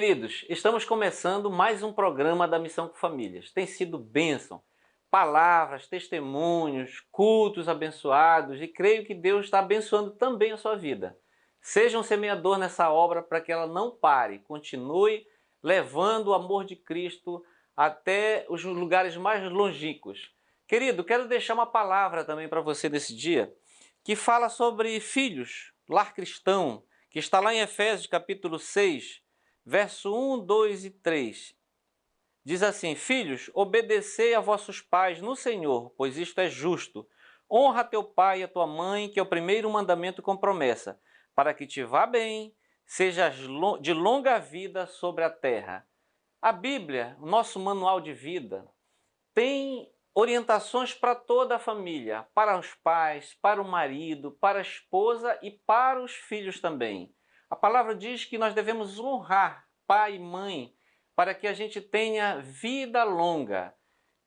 Queridos, estamos começando mais um programa da Missão com Famílias. Tem sido bênção, palavras, testemunhos, cultos abençoados e creio que Deus está abençoando também a sua vida. Seja um semeador nessa obra para que ela não pare, continue levando o amor de Cristo até os lugares mais longínquos. Querido, quero deixar uma palavra também para você nesse dia que fala sobre filhos, lar cristão, que está lá em Efésios capítulo 6, verso 1, 2 e 3. Diz assim: Filhos, obedecei a vossos pais no Senhor, pois isto é justo. Honra teu pai e a tua mãe, que é o primeiro mandamento com promessa, para que te vá bem, sejas de longa vida sobre a terra. A Bíblia, o nosso manual de vida, tem orientações para toda a família, para os pais, para o marido, para a esposa e para os filhos também. A palavra diz que nós devemos honrar pai e mãe para que a gente tenha vida longa.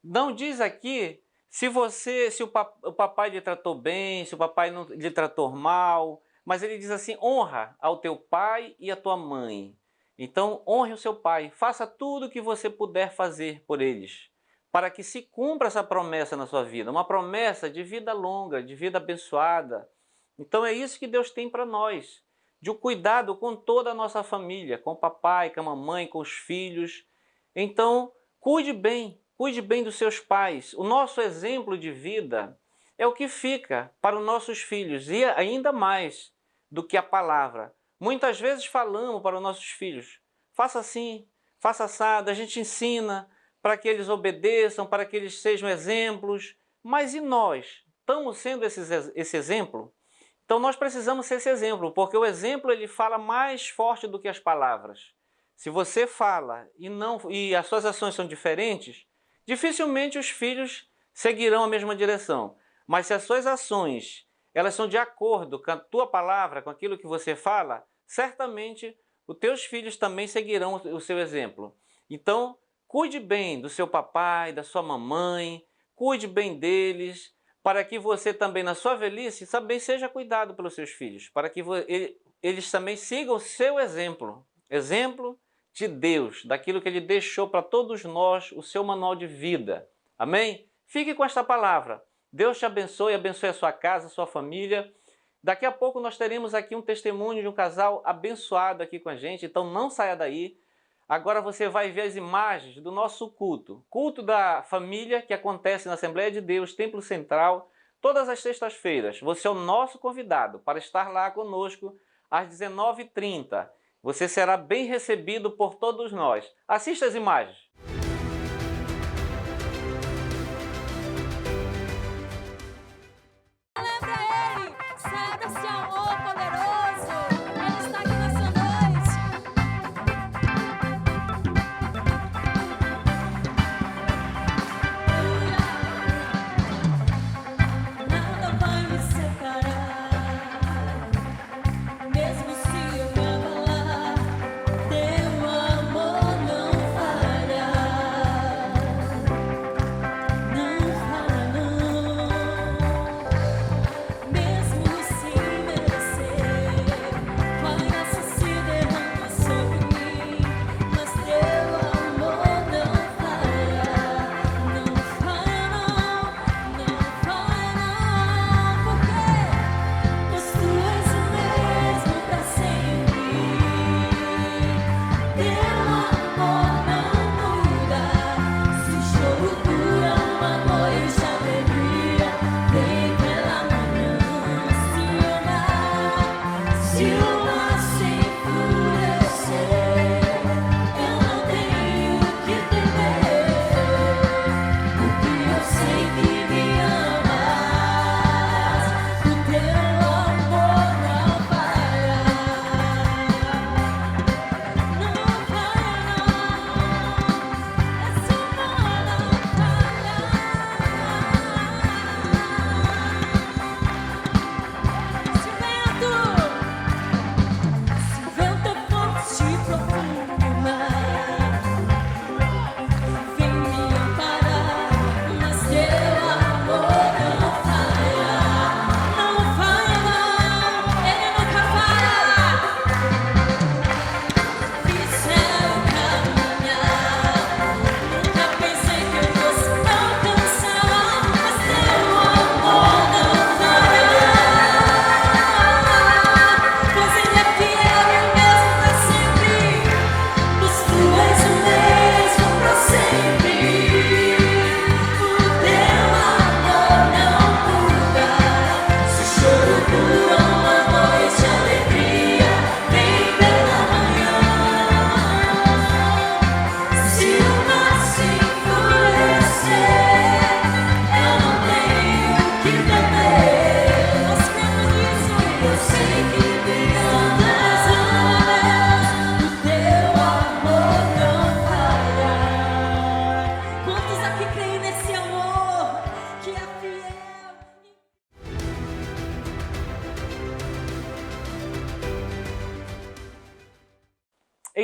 Não diz aqui se o papai lhe tratou bem, se o papai não lhe tratou mal, mas ele diz assim: honra ao teu pai e à tua mãe. Então, honre o seu pai, faça tudo o que você puder fazer por eles, para que se cumpra essa promessa na sua vida, uma promessa de vida longa, de vida abençoada. Então é isso que Deus tem para nós, de um cuidado com toda a nossa família, com o papai, com a mamãe, com os filhos. Então, cuide bem dos seus pais. O nosso exemplo de vida é o que fica para os nossos filhos, e ainda mais do que a palavra. Muitas vezes falamos para os nossos filhos: faça assim, faça assado, a gente ensina para que eles obedeçam, para que eles sejam exemplos. Mas e nós? Estamos sendo esse exemplo? Então nós precisamos ser esse exemplo, porque o exemplo ele fala mais forte do que as palavras. Se você fala e as suas ações são diferentes, dificilmente os filhos seguirão a mesma direção. Mas se as suas ações elas são de acordo com a tua palavra, com aquilo que você fala, certamente os teus filhos também seguirão o seu exemplo. Então, cuide bem do seu papai, da sua mamãe, cuide bem deles, para que você também, na sua velhice, também seja cuidado pelos seus filhos, para que eles também sigam o seu exemplo, exemplo de Deus, daquilo que Ele deixou para todos nós, o seu manual de vida. Amém? Fique com esta palavra. Deus te abençoe, abençoe a sua casa, a sua família. Daqui a pouco nós teremos aqui um testemunho de um casal abençoado aqui com a gente, então não saia daí. Agora você vai ver as imagens do nosso culto. Culto da família que acontece na Assembleia de Deus, Templo Central, todas as sextas-feiras. Você é o nosso convidado para estar lá conosco às 19h30. Você será bem recebido por todos nós. Assista as imagens. Mesmo se eu me abalar, teu amor não falha.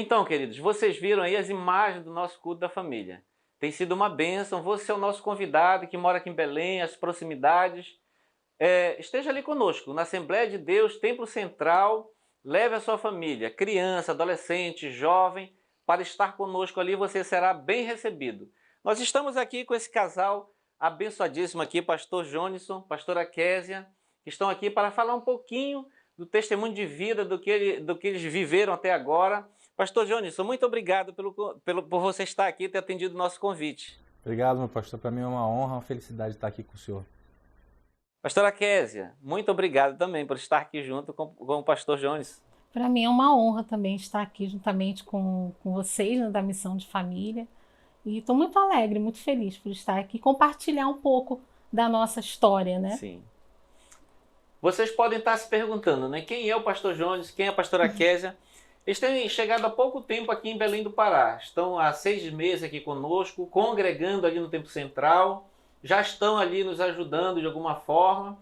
Então, queridos, vocês viram aí as imagens do nosso culto da família. Tem sido uma bênção. Você é o nosso convidado que mora aqui em Belém, as proximidades. Esteja ali conosco, na Assembleia de Deus, Templo Central. Leve a sua família, criança, adolescente, jovem, para estar conosco ali. Você será bem recebido. Nós estamos aqui com esse casal abençoadíssimo aqui, pastor Jonisson, pastora Késia, que estão aqui para falar um pouquinho do testemunho de vida, do que eles viveram até agora. Pastor Jonisson, muito obrigado por você estar aqui e ter atendido o nosso convite. Obrigado, meu pastor. Para mim é uma honra, uma felicidade estar aqui com o senhor. Pastora Késia, muito obrigado também por estar aqui junto com o pastor Jonisson. Para mim é uma honra também estar aqui juntamente com vocês, né, da Missão de Família. E estou muito alegre, muito feliz por estar aqui e compartilhar um pouco da nossa história, né? Sim. Vocês podem estar se perguntando, né? Quem é o pastor Jones? Quem é a pastora Késia? Eles têm chegado há pouco tempo aqui em Belém do Pará. Estão há 6 meses aqui conosco, congregando ali no Templo Central. Já estão ali nos ajudando de alguma forma.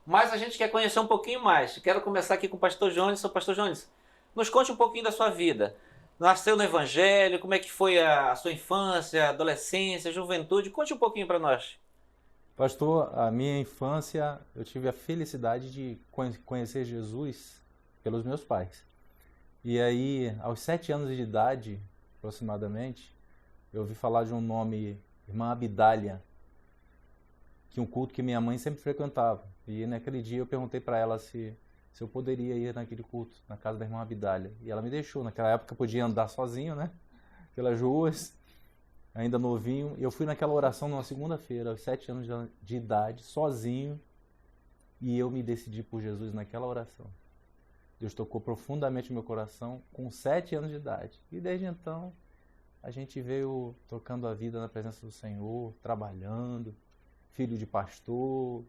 Mas a gente quer conhecer um pouquinho mais. Quero começar aqui com o pastor Jones. Pastor Jones, nos conte um pouquinho da sua vida. Nasceu no Evangelho, como é que foi a sua infância, adolescência, juventude? Conte um pouquinho para nós. Pastor, a minha infância, eu tive a felicidade de conhecer Jesus pelos meus pais. E aí, aos 7 anos de idade, aproximadamente, eu ouvi falar de um nome, Irmã Abidália, que um culto que minha mãe sempre frequentava. E naquele dia eu perguntei para ela se eu poderia ir naquele culto, na casa da Irmã Abidália. E ela me deixou. Naquela época eu podia andar sozinho, né? Pelas ruas, ainda novinho. E eu fui naquela oração numa segunda-feira, aos 7 anos de idade, sozinho. E eu me decidi por Jesus naquela oração. Deus tocou profundamente meu coração com 7 anos de idade. E desde então, a gente veio tocando a vida na presença do Senhor, trabalhando, filho de pastor,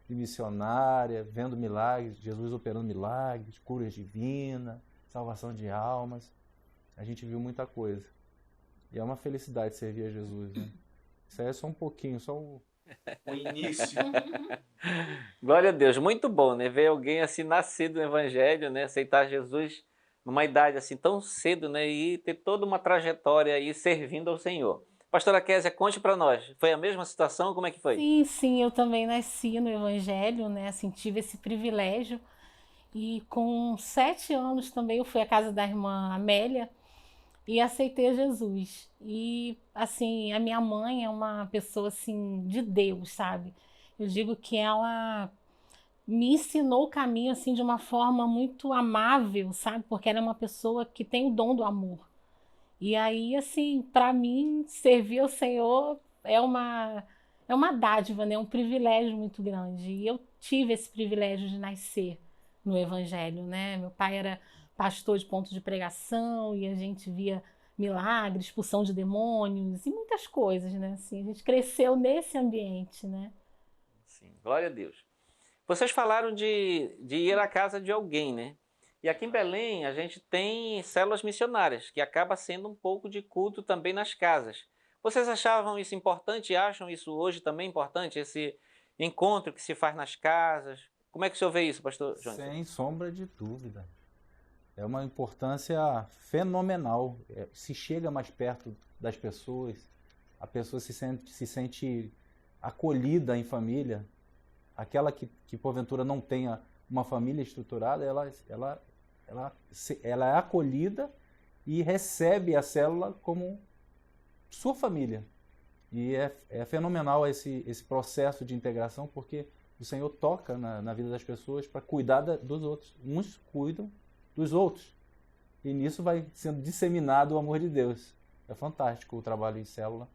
de missionária, vendo milagres, Jesus operando milagres, curas divinas, salvação de almas. A gente viu muita coisa. E é uma felicidade servir a Jesus, né? Isso aí é só um pouquinho, só o início. Glória a Deus, muito bom, né? Ver alguém assim nascido no Evangelho, né? Aceitar Jesus numa idade assim tão cedo, né? E ter toda uma trajetória aí servindo ao Senhor. Pastora Késia, conte para nós. Foi a mesma situação? Como é que foi? Sim, eu também nasci no Evangelho, né? Assim, tive esse privilégio. E com 7 anos também eu fui à casa da irmã Amélia e aceitei Jesus. E, assim, a minha mãe é uma pessoa, assim, de Deus, sabe? Eu digo que ela me ensinou o caminho, assim, de uma forma muito amável, sabe? Porque ela é uma pessoa que tem o dom do amor. E aí, assim, para mim, servir ao Senhor é uma dádiva, né? Um privilégio muito grande. E eu tive esse privilégio de nascer no Evangelho, né? Meu pai era pastor de ponto de pregação e a gente via milagres, expulsão de demônios e muitas coisas, né? Assim, a gente cresceu nesse ambiente, né? Sim, glória a Deus. Vocês falaram de ir à casa de alguém, né? E aqui em Belém a gente tem células missionárias, que acaba sendo um pouco de culto também nas casas. Vocês achavam isso importante e acham isso hoje também importante, esse encontro que se faz nas casas? Como é que o senhor vê isso, pastor Jones? Sem sombra de dúvida. É uma importância fenomenal. Se chega mais perto das pessoas, a pessoa se sente acolhida em família. Aquela que porventura não tenha uma família estruturada, ela é acolhida e recebe a célula como sua família. E é fenomenal esse processo de integração, porque o Senhor toca na vida das pessoas para cuidar dos outros. Uns cuidam dos outros. E nisso vai sendo disseminado o amor de Deus. É fantástico o trabalho em célula.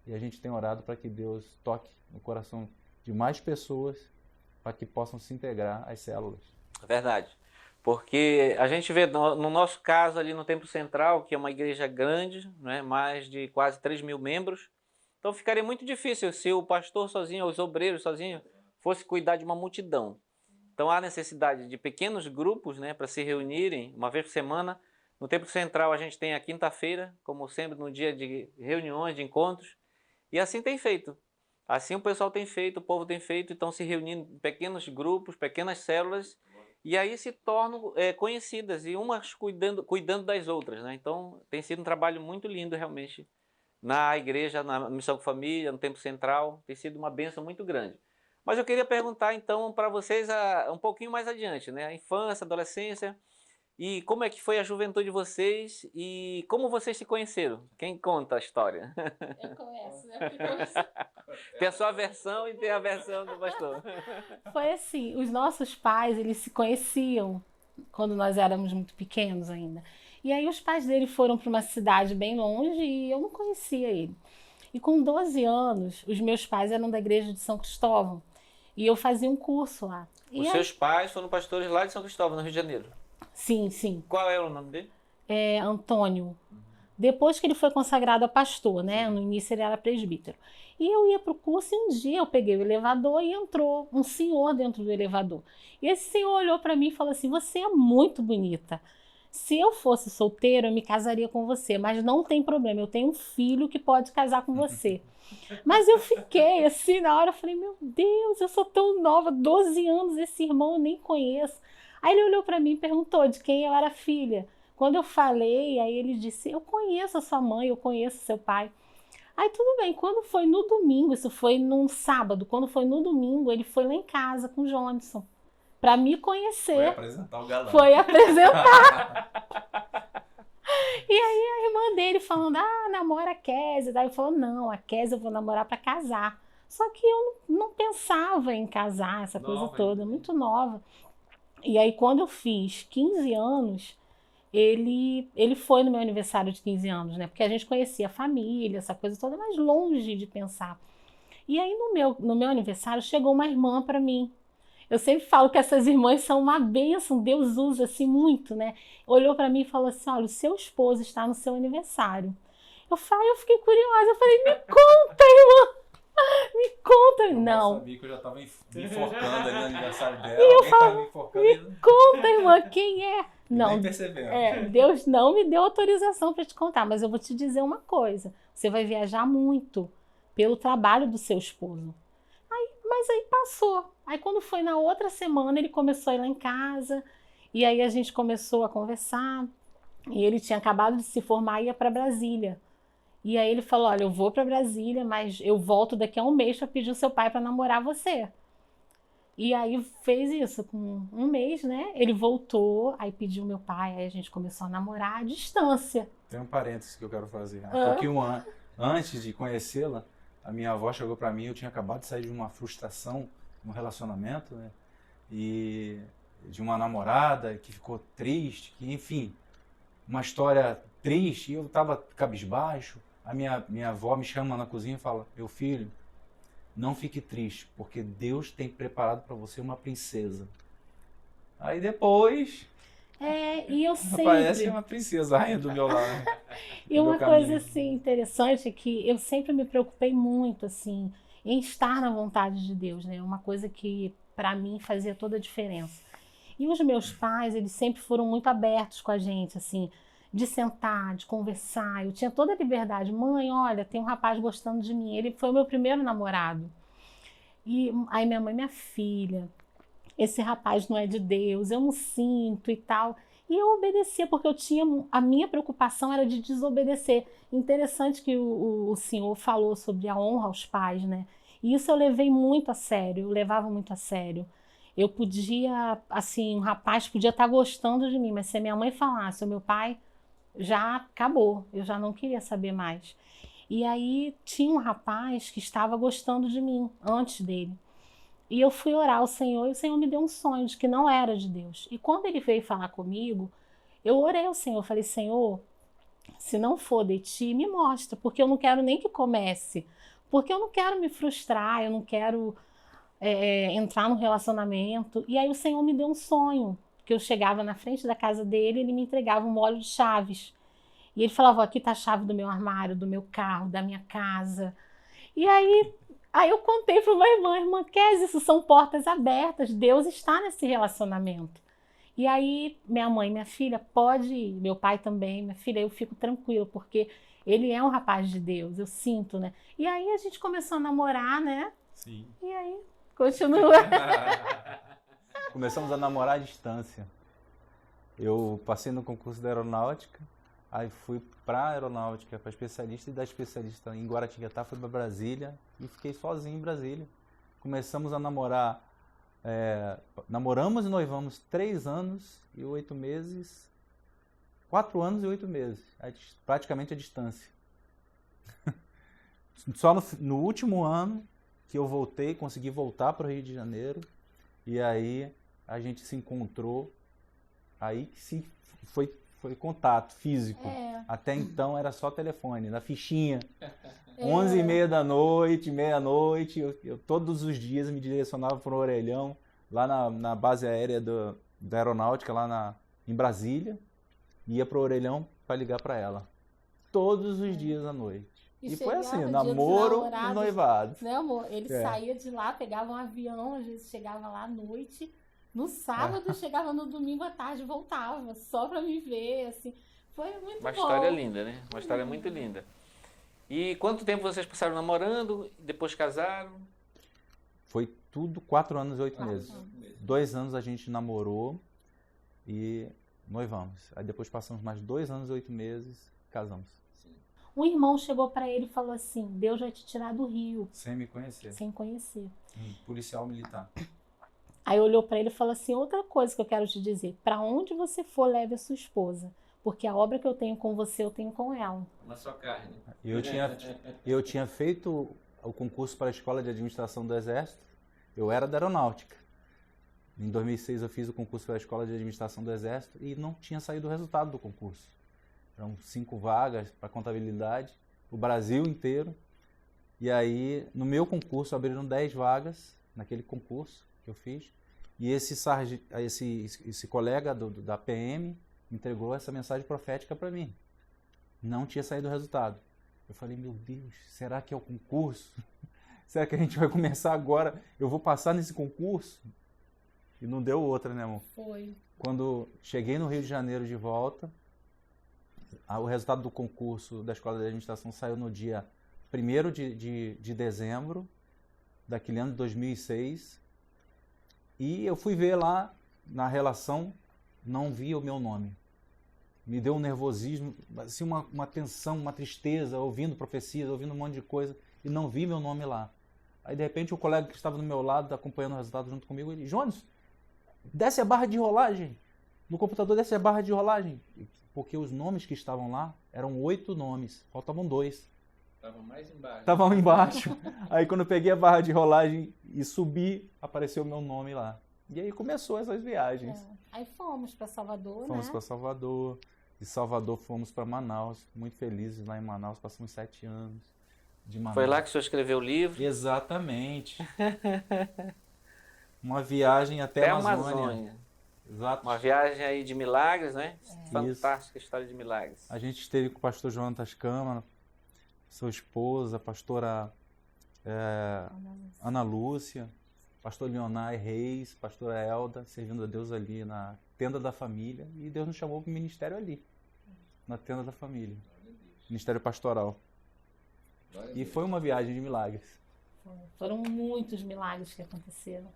E a gente tem orado para que Deus toque no coração de mais pessoas para que possam se integrar às células. Verdade. Porque a gente vê no nosso caso ali no Templo Central, que é uma igreja grande, né, mais de quase 3 mil membros. Então ficaria muito difícil se o pastor sozinho, ou os obreiros sozinhos, fosse cuidar de uma multidão. Então há necessidade de pequenos grupos, né, para se reunirem uma vez por semana. No Templo Central a gente tem a quinta-feira, como sempre, no dia de reuniões, de encontros. E assim tem feito. Assim o pessoal tem feito, o povo tem feito, estão se reunindo em pequenos grupos, pequenas células. E aí se tornam conhecidas e umas cuidando das outras, né? Então tem sido um trabalho muito lindo realmente na igreja, na Missão com Família, no Tempo Central, tem sido uma bênção muito grande. Mas eu queria perguntar então para vocês um pouquinho mais adiante, né? A infância, a adolescência, e como é que foi a juventude de vocês e como vocês se conheceram? Quem conta a história? Eu começo, né? Tem a sua versão e tem a versão do pastor. Foi assim, os nossos pais, eles se conheciam quando nós éramos muito pequenos ainda. E aí os pais dele foram para uma cidade bem longe e eu não conhecia ele. E com 12 anos, os meus pais eram da igreja de São Cristóvão e eu fazia um curso lá. Os seus pais foram pastores lá de São Cristóvão, no Rio de Janeiro? Sim, sim. Qual é o nome dele? É Antônio. Depois que ele foi consagrado a pastor, né? No início ele era presbítero. E eu ia para o curso e um dia eu peguei o elevador e entrou um senhor dentro do elevador. E esse senhor olhou para mim e falou assim: você é muito bonita. Se eu fosse solteiro, eu me casaria com você, mas não tem problema, eu tenho um filho que pode casar com você. Mas eu fiquei assim, na hora eu falei: meu Deus, eu sou tão nova, 12 anos, esse irmão eu nem conheço. Aí ele olhou para mim e perguntou de quem eu era filha. Quando eu falei, aí ele disse: eu conheço a sua mãe, eu conheço seu pai. Aí tudo bem, quando foi no domingo, isso foi num sábado, quando foi no domingo, ele foi lá em casa com o Johnson para me conhecer. Foi apresentar o galã. Foi apresentar. E aí a irmã dele falando: namora a Kézia. Daí ele falou: não, a Kézia eu vou namorar para casar. Só que eu não pensava em casar, essa coisa toda, muito nova. E aí quando eu fiz 15 anos, ele foi no meu aniversário de 15 anos, né? Porque a gente conhecia a família, essa coisa toda, mas longe de pensar. E aí no meu aniversário chegou uma irmã para mim. Eu sempre falo que essas irmãs são uma bênção, Deus usa assim muito, né? Olhou para mim e falou assim: olha, o seu esposo está no seu aniversário. Eu fiquei curiosa, eu falei: me conta, irmã, me conta. Não. Eu sabia que eu já estava me enforcando ali no aniversário dela. E eu falo: me conta, irmã, quem é? Não, nem percebendo. Deus não me deu autorização para te contar, mas eu vou te dizer uma coisa: você vai viajar muito pelo trabalho do seu esposo. Mas aí passou. Aí quando foi na outra semana, ele começou a ir lá em casa, e aí a gente começou a conversar, e ele tinha acabado de se formar e ia para Brasília. E aí ele falou: olha, eu vou para Brasília, mas eu volto daqui a um mês para pedir o seu pai para namorar você. E aí fez isso, com um mês, né? Ele voltou, aí pediu meu pai, aí a gente começou a namorar à distância. Tem um parênteses que eu quero fazer. Um pouquinho antes de conhecê-la, a minha avó chegou para mim, eu tinha acabado de sair de uma frustração no relacionamento, né? E de uma namorada que ficou triste, que, enfim, uma história triste, e eu estava cabisbaixo. A minha avó me chama na cozinha e fala: meu filho, não fique triste, porque Deus tem preparado para você uma princesa. Aí depois... e eu sempre... Parece uma princesa, a rainha do meu lado. E uma coisa assim interessante é que eu sempre me preocupei muito assim em estar na vontade de Deus, né? Uma coisa que para mim fazia toda a diferença. E os meus pais, eles sempre foram muito abertos com a gente, assim, de sentar, de conversar. Eu tinha toda a liberdade. Mãe, olha, tem um rapaz gostando de mim. Ele foi o meu primeiro namorado. E aí minha mãe: minha filha, esse rapaz não é de Deus, eu não sinto e tal. E eu obedecia, porque a minha preocupação era de desobedecer. Interessante que o senhor falou sobre a honra aos pais, né? E isso eu levei muito a sério, eu levava muito a sério. Eu podia, assim, um rapaz podia estar gostando de mim, mas se a minha mãe falasse, o meu pai, já acabou, eu já não queria saber mais. E aí tinha um rapaz que estava gostando de mim antes dele. E eu fui orar ao Senhor e o Senhor me deu um sonho de que não era de Deus. E quando ele veio falar comigo, eu orei ao Senhor, falei: Senhor, se não for de ti, me mostra, porque eu não quero nem que comece, porque eu não quero me frustrar, eu não quero entrar num relacionamento. E aí o Senhor me deu um sonho, que eu chegava na frente da casa dele, ele me entregava um molho de chaves. E ele falava: aqui está a chave do meu armário, do meu carro, da minha casa. E aí eu contei para uma irmã: Kézia, isso são portas abertas, Deus está nesse relacionamento. E aí minha mãe: minha filha, pode ir, meu pai também, minha filha, eu fico tranquila, porque ele é um rapaz de Deus, eu sinto, né? E aí a gente começou a namorar, né? Sim. E aí continua. Começamos a namorar à distância. Eu passei no concurso da aeronáutica, aí fui para a aeronáutica, para especialista, e da especialista em Guaratinguetá fui para Brasília e fiquei sozinho em Brasília. Começamos a namorar, namoramos e noivamos 3 anos e 8 meses, 4 anos e 8 meses, praticamente a distância. Só no último ano que eu voltei, consegui voltar para o Rio de Janeiro, e aí a gente se encontrou, aí que sim, foi contato físico. Até então era só telefone, na fichinha. 11h30 da noite, meia-noite, eu todos os dias me direcionava para o Orelhão, lá na base aérea da aeronáutica, lá em Brasília, ia para o Orelhão para ligar para ela. Todos os dias à noite. E foi assim, namoro e noivado. Né, amor? Ele saía de lá, pegava um avião, às vezes chegava lá à noite, no sábado, chegava no domingo à tarde, voltava, só para me ver, assim. Foi muito bom. Uma história linda, né? Uma história muito linda. E quanto tempo vocês passaram namorando, depois casaram? Foi tudo 4 anos e 8 meses. 2 anos a gente namorou e noivamos. Aí depois passamos mais 2 anos e 8 meses, casamos. Um irmão chegou para ele e falou assim: Deus vai te tirar do Rio. Sem me conhecer. Sem conhecer. Policial militar. Aí olhou para ele e falou assim: outra coisa que eu quero te dizer, para onde você for, leve a sua esposa, porque a obra que eu tenho com você, eu tenho com ela. Na sua carne. Eu tinha feito o concurso para a Escola de Administração do Exército, eu era da aeronáutica. Em 2006 eu fiz o concurso para a Escola de Administração do Exército e não tinha saído o resultado do concurso. Eram 5 vagas para contabilidade, o Brasil inteiro. E aí, no meu concurso, abriram 10 vagas, naquele concurso que eu fiz. E esse colega da PM entregou essa mensagem profética para mim. Não tinha saído o resultado. Eu falei, meu Deus, será que é o concurso? Será que a gente vai começar agora? Eu vou passar nesse concurso? E não deu outra, né, amor? Foi. Quando cheguei no Rio de Janeiro de volta, o resultado do concurso da Escola de Administração saiu no dia 1º de dezembro daquele ano de 2006. E eu fui ver lá na relação, não vi o meu nome. Me deu um nervosismo, assim, uma tensão, uma tristeza, ouvindo profecias, ouvindo um monte de coisa, e não vi meu nome lá. Aí, de repente, o colega que estava do meu lado, acompanhando o resultado junto comigo, ele: Jones, desce a barra de rolagem. No computador, desce a barra de rolagem. Porque os nomes que estavam lá eram 8 nomes, faltavam 2. Estavam mais embaixo. Estavam embaixo. Aí, quando eu peguei a barra de rolagem e subi, apareceu o meu nome lá. E aí começou essas viagens. Aí fomos para Salvador, Fomos para Salvador. De Salvador fomos para Manaus. Muito felizes lá em Manaus. Passamos 7 anos de Manaus. Foi lá que o senhor escreveu o livro? Exatamente. Uma viagem até a Amazônia. Exato. Uma viagem aí de milagres, né? Fantástica história de milagres. A gente esteve com o pastor Jonatas Câmara, sua esposa, a pastora Ana Lúcia, pastor Leonai Reis, pastora Elda, servindo a Deus ali na tenda da família. E Deus nos chamou para o ministério ali, na tenda da família. Ministério pastoral. E foi uma viagem de milagres. Foram muitos milagres que aconteceram.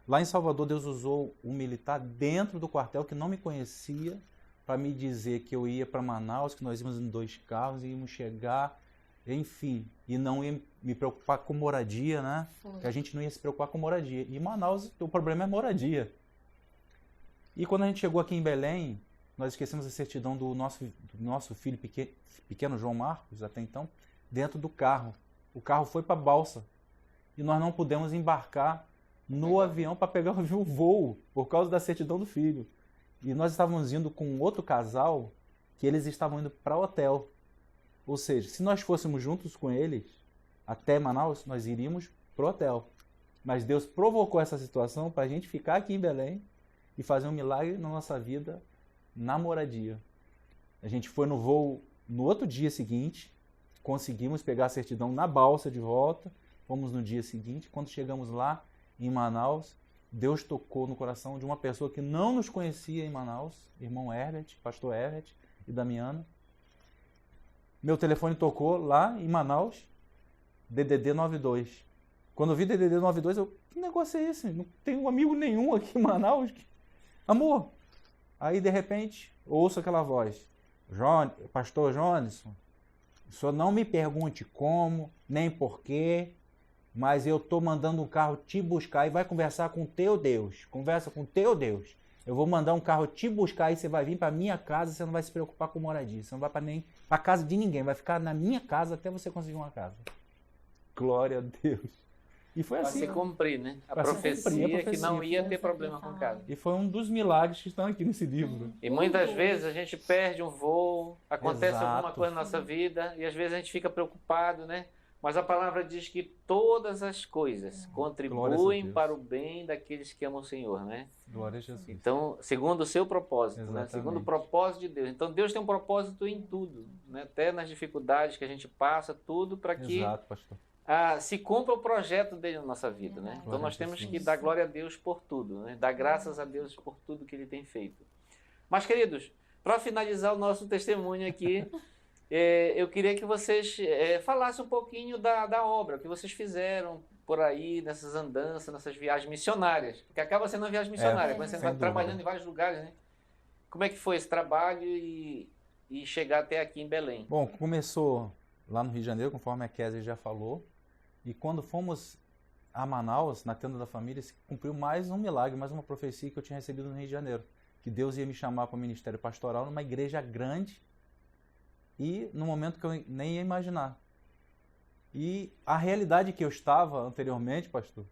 Lá em Salvador, Deus usou um militar dentro do quartel que não me conhecia para me dizer que eu ia para Manaus, que nós íamos em 2 carros e íamos chegar, enfim, e não ia me preocupar com moradia, né? Que a gente não ia se preocupar com moradia. E em Manaus, o problema é moradia. E quando a gente chegou aqui em Belém, nós esquecemos a certidão do nosso filho pequeno João Marcos, até então, dentro do carro. O carro foi para a balsa e nós não pudemos embarcar no avião para pegar o voo, por causa da certidão do filho. E nós estávamos indo com outro casal, que eles estavam indo para o hotel. Ou seja, se nós fôssemos juntos com eles, até Manaus, nós iríamos para o hotel. Mas Deus provocou essa situação para a gente ficar aqui em Belém e fazer um milagre na nossa vida, na moradia. A gente foi no voo no outro dia seguinte, conseguimos pegar a certidão na balsa de volta, fomos no dia seguinte. Quando chegamos lá, em Manaus, Deus tocou no coração de uma pessoa que não nos conhecia em Manaus, irmão Herbert, pastor Herbert e Damiana. Meu telefone tocou lá em Manaus, DDD 92. Quando eu vi DDD 92, que negócio é esse? Não tenho amigo nenhum aqui em Manaus. Amor! Aí, de repente, ouço aquela voz. Pastor Johnson, o senhor não me pergunte como, nem porquê, mas eu estou mandando um carro te buscar e vai conversar com o teu Deus. Conversa com o teu Deus. Eu vou mandar um carro te buscar e você vai vir para minha casa e você não vai se preocupar com moradia. Você não vai para casa de ninguém, vai ficar na minha casa até você conseguir uma casa. Glória a Deus. E foi assim. Para se cumprir, né? A profecia que não ia ter problema com casa. E foi um dos milagres que estão aqui nesse livro. E muitas vezes a gente perde um voo, acontece alguma coisa na nossa vida e às vezes a gente fica preocupado, né? Mas a palavra diz que todas as coisas contribuem para o bem daqueles que amam o Senhor, né? Glória a Jesus. Então, segundo o seu propósito, né? Segundo o propósito de Deus. Então, Deus tem um propósito em tudo, né? Até nas dificuldades que a gente passa, tudo para que se cumpra o projeto dele na nossa vida, né? Então, nós temos que dar glória a Deus por tudo, né? Dar graças a Deus por tudo que ele tem feito. Mas, queridos, para finalizar o nosso testemunho aqui, eu queria que vocês falassem um pouquinho da obra que vocês fizeram por aí, nessas andanças, nessas viagens missionárias. Porque acaba sendo uma viagem missionária, quando você está trabalhando em vários lugares, né? Como é que foi esse trabalho e chegar até aqui em Belém? Bom, começou lá no Rio de Janeiro, conforme a Kézia já falou. E quando fomos a Manaus, na tenda da família, se cumpriu mais um milagre, mais uma profecia que eu tinha recebido no Rio de Janeiro. Que Deus ia me chamar para o ministério pastoral numa igreja grande, e no momento que eu nem ia imaginar. E a realidade que eu estava anteriormente, pastor,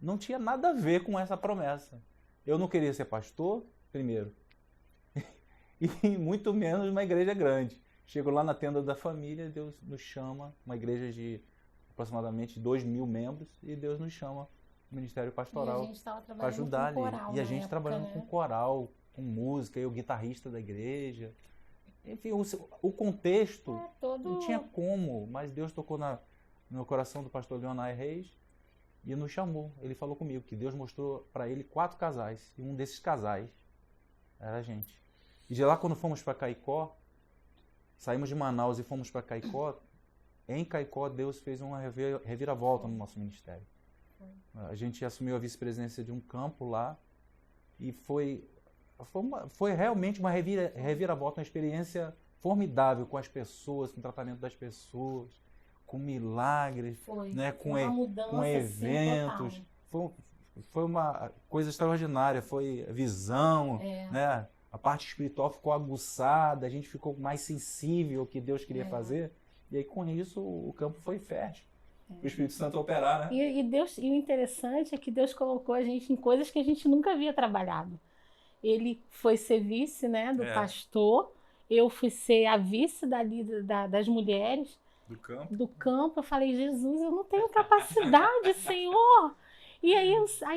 não tinha nada a ver com essa promessa. Eu não queria ser pastor, primeiro, e muito menos uma igreja grande. Chego lá na tenda da família, Deus nos chama, uma igreja de aproximadamente 2.000 membros, e Deus nos chama no ministério pastoral para ajudar ali. E a gente trabalhando com coral, com música, eu guitarrista da igreja. Enfim, o contexto não tinha como, mas Deus tocou no meu coração do pastor Leonardo Reis e nos chamou. Ele falou comigo que Deus mostrou para ele 4 casais, e um desses casais era a gente. E de lá, quando fomos para Caicó, saímos de Manaus e fomos para Caicó, em Caicó Deus fez uma reviravolta no nosso ministério. A gente assumiu a vice-presidência de um campo lá e foi realmente uma reviravolta, uma experiência formidável com as pessoas, com o tratamento das pessoas, com milagres, né, com eventos. Foi uma coisa extraordinária, foi visão, né? A parte espiritual ficou aguçada, a gente ficou mais sensível ao que Deus queria fazer, e aí com isso o campo foi fértil. O Espírito Santo operar, né? E o interessante é que Deus colocou a gente em coisas que a gente nunca havia trabalhado. Ele foi ser vice, né, do pastor, eu fui ser a vice das mulheres do campo. Eu falei, Jesus, eu não tenho capacidade, Senhor. E aí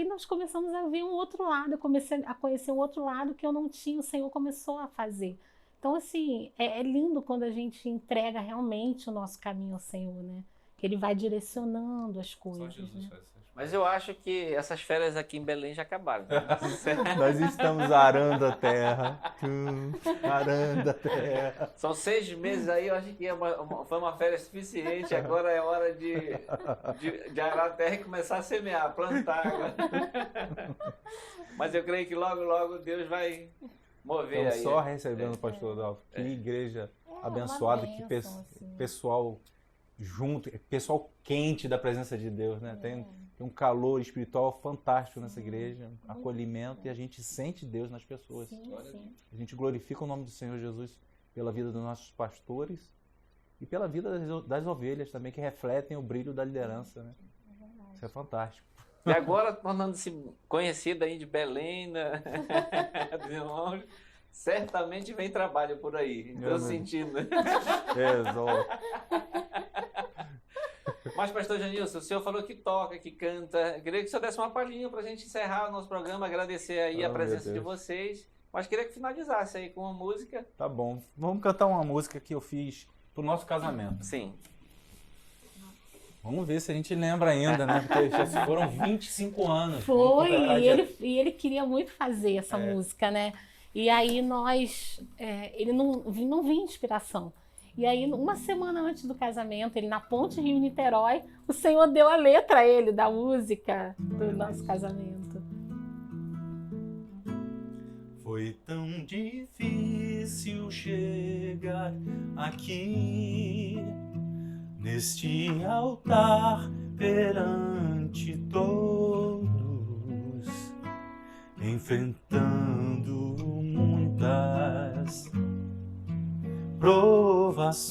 nós começamos a ver um outro lado, eu comecei a conhecer um outro lado que eu não tinha, o Senhor começou a fazer. Então, assim, é lindo quando a gente entrega realmente o nosso caminho ao Senhor, né? Que Ele vai direcionando as coisas, né? Mas eu acho que essas férias aqui em Belém já acabaram. Né? Nós estamos arando a terra. Arando a terra. São 6 meses aí, eu acho que foi uma férias suficiente. Agora é hora de arar a terra e começar a semear, plantar. Agora. Mas eu creio que logo, logo Deus vai mover aí. Só recebendo o pastor Adolfo. Que igreja abençoada, que pessoal junto, pessoal quente da presença de Deus, né? Tem um calor espiritual fantástico nessa igreja, acolhimento, e a gente sente Deus nas pessoas. A gente glorifica o nome do Senhor Jesus pela vida dos nossos pastores e pela vida das ovelhas também, que refletem o brilho da liderança, né? Isso é fantástico. E agora, tornando-se conhecida aí de Belém, né? Certamente vem trabalho por aí, estou sentindo. Exato. Mas, pastor Janilson, o senhor falou que toca, que canta. Eu queria que o senhor desse uma palhinha para a gente encerrar o nosso programa, agradecer aí a presença de vocês. Mas queria que finalizasse aí com uma música. Tá bom. Vamos cantar uma música que eu fiz pro nosso casamento. Sim. Vamos ver se a gente lembra ainda, né? Porque já foram 25 anos. Foi, e ele queria muito fazer essa música, né? E aí ele não vinha inspiração. E aí, uma semana antes do casamento, ele na Ponte Rio-Niterói, o Senhor deu a letra a ele da música do nosso casamento. Foi tão difícil chegar aqui, neste altar perante todos, enfrentando muitas provações.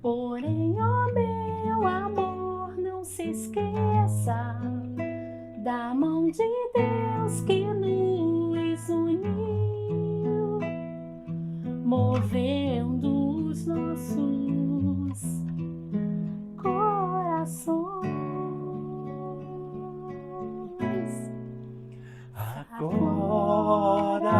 Porém, ó meu amor, não se esqueça da mão de Deus que nos uniu, movendo os nossos corações. Agora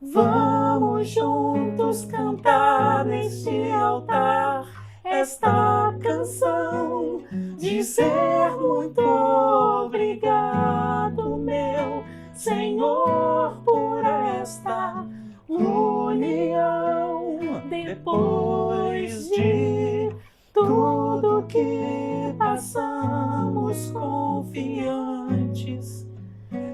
vamos juntos cantar neste altar esta canção, dizer muito obrigado, meu Senhor, por esta união. Depois de tudo que passamos, confiantes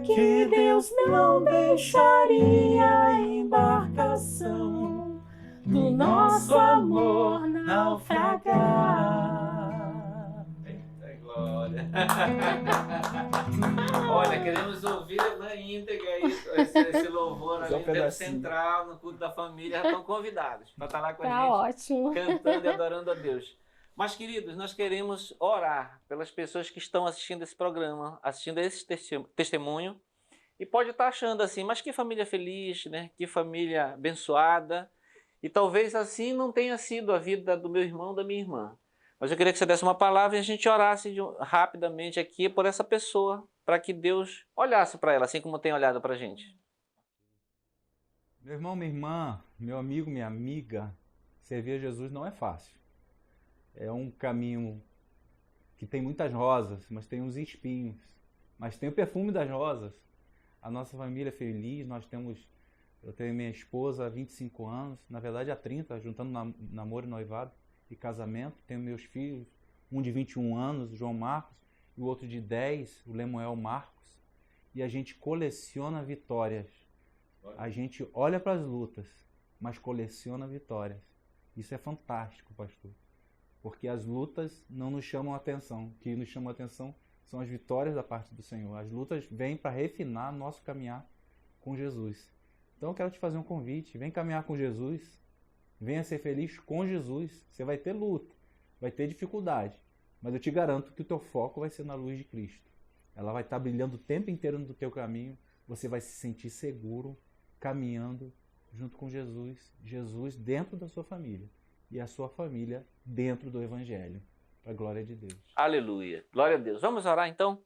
que Deus não deixaria a embarcação do nosso amor naufragar. Eita glória! Olha, queremos ouvir na íntegra esse louvor ali no tempo central, no culto da família. Já estão convidados para estar lá com a gente, Ótimo. cantando e adorando a Deus. Mas, queridos, nós queremos orar pelas pessoas que estão assistindo esse programa, assistindo esse testemunho, e pode estar achando assim, mas que família feliz, né? Que família abençoada. E talvez assim não tenha sido a vida do meu irmão, da minha irmã. Mas eu queria que você desse uma palavra e a gente orasse rapidamente aqui por essa pessoa, para que Deus olhasse para ela, assim como tem olhado para a gente. Meu irmão, minha irmã, meu amigo, minha amiga, servir a Jesus não é fácil. É um caminho que tem muitas rosas, mas tem uns espinhos. Mas tem o perfume das rosas. A nossa família é feliz, eu tenho minha esposa há 25 anos, na verdade há 30, juntando namoro, noivado e casamento. Tenho meus filhos, um de 21 anos, o João Marcos, e o outro de 10, o Lemuel Marcos. E a gente coleciona vitórias. A gente olha para as lutas, mas coleciona vitórias. Isso é fantástico, pastor. Porque as lutas não nos chamam a atenção. O que nos chama a atenção são as vitórias da parte do Senhor. As lutas vêm para refinar nosso caminhar com Jesus. Então eu quero te fazer um convite. Vem caminhar com Jesus. Venha ser feliz com Jesus. Você vai ter luta, vai ter dificuldade. Mas eu te garanto que o teu foco vai ser na luz de Cristo. Ela vai estar brilhando o tempo inteiro no teu caminho. Você vai se sentir seguro caminhando junto com Jesus. Jesus dentro da sua família. E a sua família dentro do Evangelho. Para a glória de Deus. Aleluia. Glória a Deus. Vamos orar então?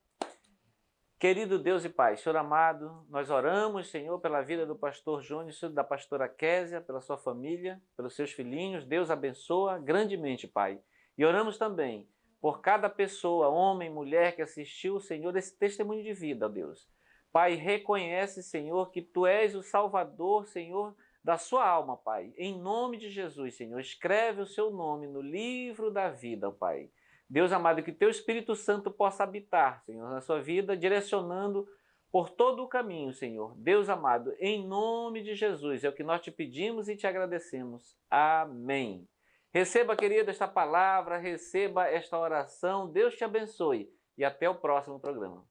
Querido Deus e Pai, Senhor amado, nós oramos, Senhor, pela vida do pastor Júnior, da pastora Késia, pela sua família, pelos seus filhinhos. Deus abençoa grandemente, Pai. E oramos também por cada pessoa, homem, mulher, que assistiu, Senhor, esse testemunho de vida, ó Deus. Pai, reconhece, Senhor, que Tu és o Salvador, Senhor, da sua alma, Pai. Em nome de Jesus, Senhor, escreve o seu nome no livro da vida, Pai. Deus amado, que Teu Espírito Santo possa habitar, Senhor, na sua vida, direcionando por todo o caminho, Senhor. Deus amado, em nome de Jesus, é o que nós te pedimos e te agradecemos. Amém. Receba, querido, esta palavra, receba esta oração. Deus te abençoe e até o próximo programa.